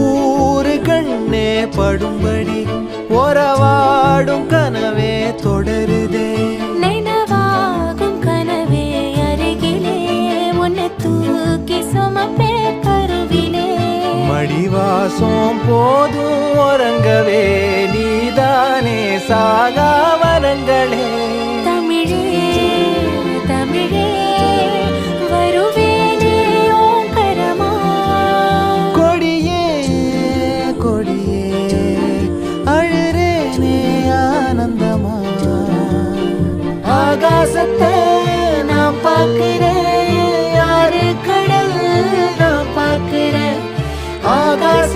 ஊரு கண்ணே படும்படி ஒரவாடும் கனவே தொடருதே நினைவாகும் கனவே அருகிலே உன்னை தூக்கி சுமப்பே கருவிலே மடிவாசம் போதும் உறங்கவே நீதானே சாகா வரங்களே தமிழே தமிழே வருவேனே ஓங்கரமா கொடியே கொடியே அழுறேனே ஆனந்தமா ஆகாசத்தை நான் பார்க்கிறேன் யாரு கடல் நான் பார்க்கிறேன் ஆகாச